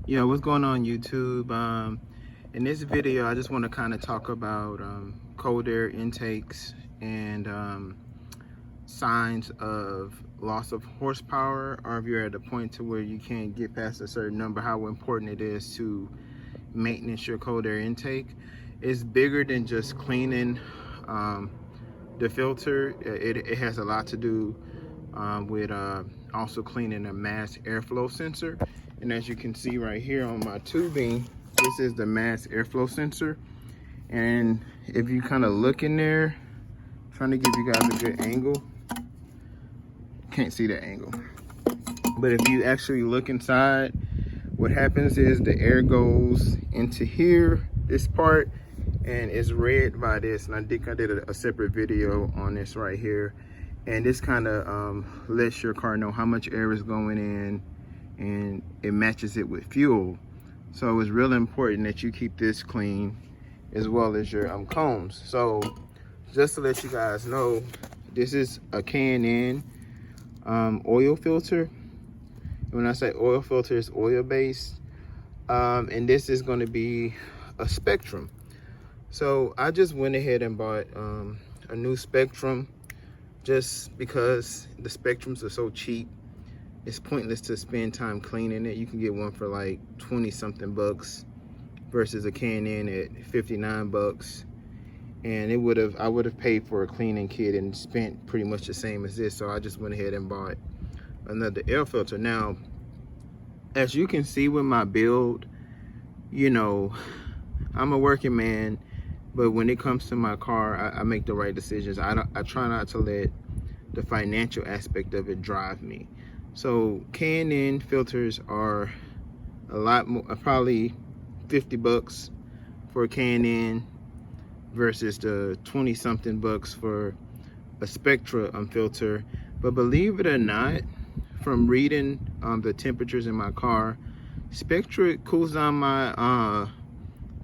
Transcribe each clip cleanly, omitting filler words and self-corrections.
Yeah, what's going on YouTube? In this video, I just want to kind of talk about cold air intakes and signs of loss of horsepower, or if you're at a point to where you can't get past a certain number, how important it is to maintenance your cold air intake. It's bigger than just cleaning the filter. It has a lot to do with also cleaning a mass airflow sensor. And as you can see right here on my tubing, this is the mass airflow sensor. And if you kind of look in there, trying to give you guys a good angle, can't see the angle, but if you actually look inside, what happens is the air goes into here, this part, and it's read by this. And I think I did a separate video on this right here, and this kind of lets your car know how much air is going in, and it matches it with fuel. So it's really important that you keep this clean, as well as your cones. So just to let you guys know, this is a K&N oil filter. When I say oil filter, it's oil based, and this is going to be a Spectrum. So I just went ahead and bought a new Spectrum, just because the Spectrums are so cheap. It's pointless to spend time cleaning it. You can get one for like 20 something bucks versus a K&N at 59 bucks. And I would have paid for a cleaning kit and spent pretty much the same as this. So I just went ahead and bought another air filter. Now, as you can see with my build, you know, I'm a working man, but when it comes to my car, I make the right decisions. I try not to let the financial aspect of it drive me. So K&N filters are a lot more, probably 50 bucks for a K&N versus the 20 something bucks for a Spectra filter. But believe it or not, from reading the temperatures in my car, Spectra cools down my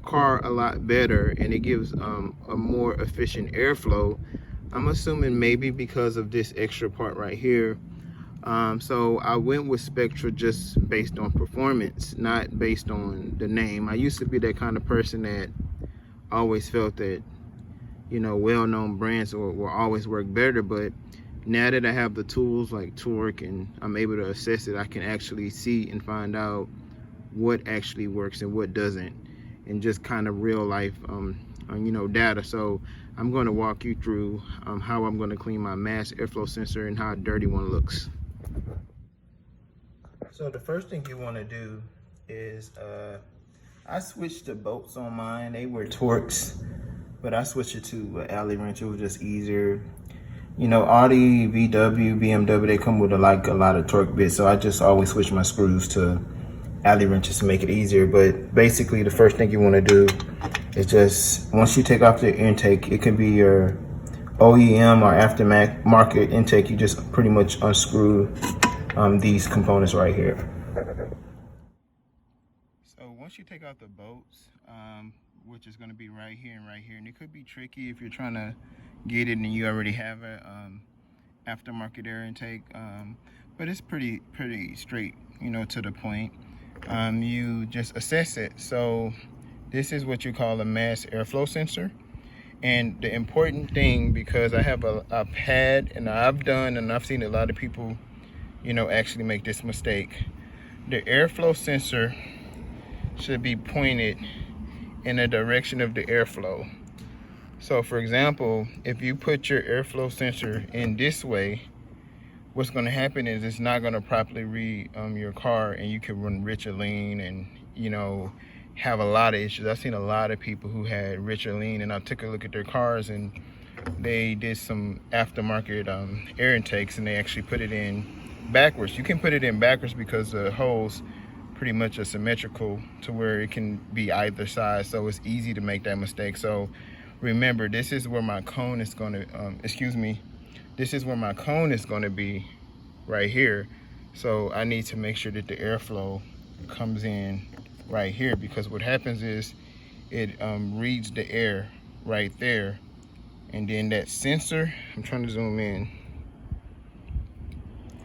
car a lot better, and it gives a more efficient airflow. I'm assuming maybe because of this extra part right here. So I went with Spectra just based on performance, not based on the name. I used to be that kind of person that always felt that, you know, well-known brands will always work better. But now that I have the tools like Torque and I'm able to assess it, I can actually see and find out what actually works and what doesn't, and just kind of real life you know, data. So I'm going to walk you through how I'm going to clean my mass airflow sensor and how dirty one looks. So the first thing you want to do is I switched the bolts on mine. They were Torques, but I switched it to an alley wrench. It was just easier. You know, Audi, VW, BMW, they come with a lot of Torque bits, so I just always switch my screws to alley wrenches to make it easier. But basically, the first thing you want to do is just, once you take off the intake, it can be your OEM or aftermarket intake, you just pretty much unscrew these components right here. So once you take out the bolts, which is going to be right here and right here, and it could be tricky if you're trying to get it and you already have a aftermarket air intake, but it's pretty straight, you know, to the point. You just assess it. So this is what you call a mass airflow sensor. And the important thing, because I have a pad, and I've seen a lot of people, you know, actually make this mistake. The airflow sensor should be pointed in the direction of the airflow. So for example, if you put your airflow sensor in this way, what's going to happen is it's not going to properly read your car, and you can run rich or lean, and, you know, have a lot of issues. I've seen a lot of people who had rich or lean, and I took a look at their cars and they did some aftermarket air intakes, and they actually put it in backwards. You can put it in backwards because the holes pretty much are symmetrical to where it can be either side, so it's easy to make that mistake. So remember, this is where my cone is going to this is where my cone is going to be, right here. So I need to make sure that the airflow comes in right here, because what happens is it reads the air right there, and then that sensor, I'm trying to zoom in,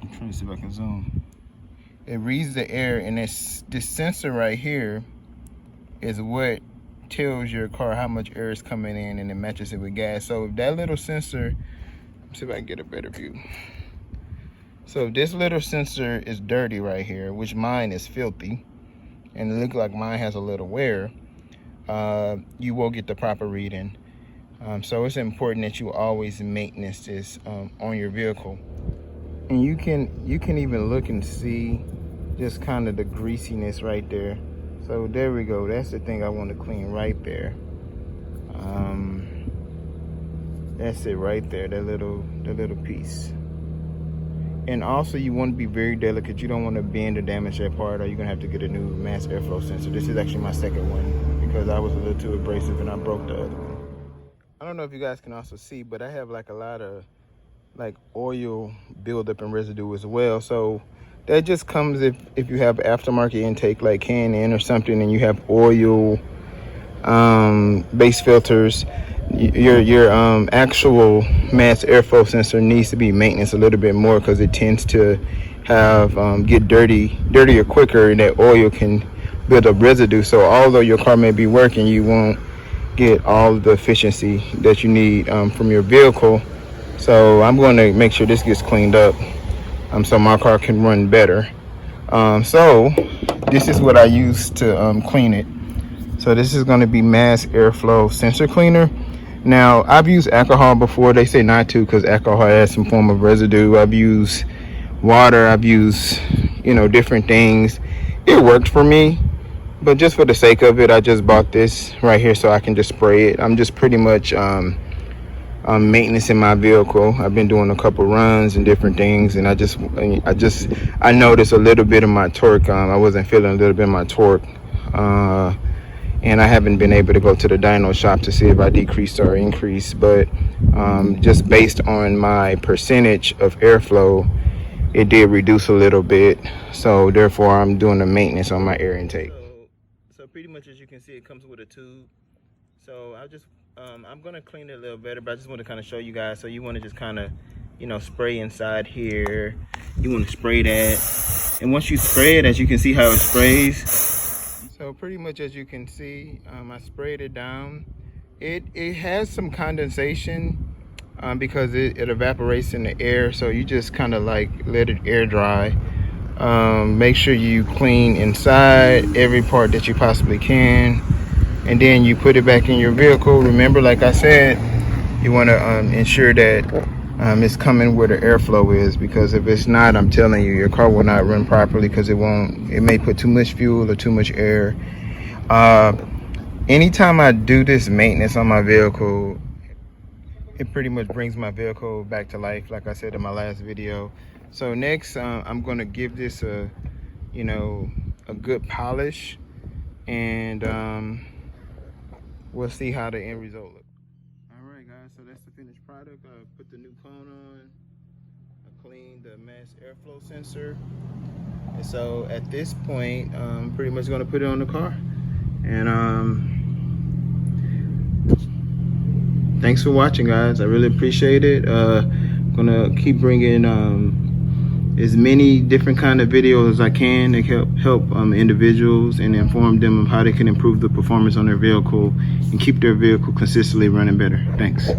I'm trying to see if I can zoom. It reads the air, and this sensor right here is what tells your car how much air is coming in, and it matches it with gas. So if that little sensor, let's see if I can get a better view. So if this little sensor is dirty right here, which mine is filthy, and it looks like mine has a little wear, you will get the proper reading. So it's important that you always maintenance this on your vehicle. And you can even look and see just kind of the greasiness right there. So there we go. That's the thing I want to clean right there. That's it right there, that little piece. And also you want to be very delicate. You don't want to bend or damage that part, or you're gonna have to get a new mass airflow sensor. This is actually my second one because I was a little too abrasive and I broke the other one. I don't know if you guys can also see, but I have like a lot of like oil buildup and residue as well. So that just comes if you have aftermarket intake like Can-Am or something, and you have oil base filters, your actual mass airflow sensor needs to be maintenance a little bit more, because it tends to have get dirtier quicker, and that oil can build up residue. So although your car may be working, you won't get all the efficiency that you need from your vehicle. So I'm going to make sure this gets cleaned up so my car can run better. So this is what I use to clean it. So this is going to be mass airflow sensor cleaner. Now I've used alcohol before. They say not to because alcohol has some form of residue. I've used water, I've used different things. It worked for me, but just for the sake of it, I just bought this right here so I can just spray it. I'm just pretty much maintenance in my vehicle. I've been doing a couple runs and different things, and I noticed a little bit of my torque. I wasn't feeling a little bit of my torque, and I haven't been able to go to the dyno shop to see if I decreased or increased, but just based on my percentage of airflow, it did reduce a little bit. So therefore I'm doing the maintenance on my air intake. So pretty much, as you can see, it comes with a tube. So I'm gonna clean it a little better, but I just want to kind of show you guys. So you want to just kind of spray inside here. You want to spray that, and once you spray it, as you can see how it sprays. So pretty much, as you can see, I sprayed it down. It has some condensation because it evaporates in the air. So you just kind of like let it air dry. Make sure you clean inside every part that you possibly can, and then you put it back in your vehicle. Remember, like I said, you want to ensure that it's coming where the airflow is, because if it's not, I'm telling you, your car will not run properly, because it may put too much fuel or too much air. Anytime I do this maintenance on my vehicle, it pretty much brings my vehicle back to life, like I said in my last video. So next, I'm going to give this a good polish, and we'll see how the end result looks. All right, guys, so that's the finished product. I put the new cone on. I cleaned the mass airflow sensor. And so at this point, I'm pretty much going to put it on the car. And thanks for watching, guys. I really appreciate it. I'm going to keep bringing as many different kind of videos as I can to help individuals and inform them of how they can improve the performance on their vehicle and keep their vehicle consistently running better. Thanks.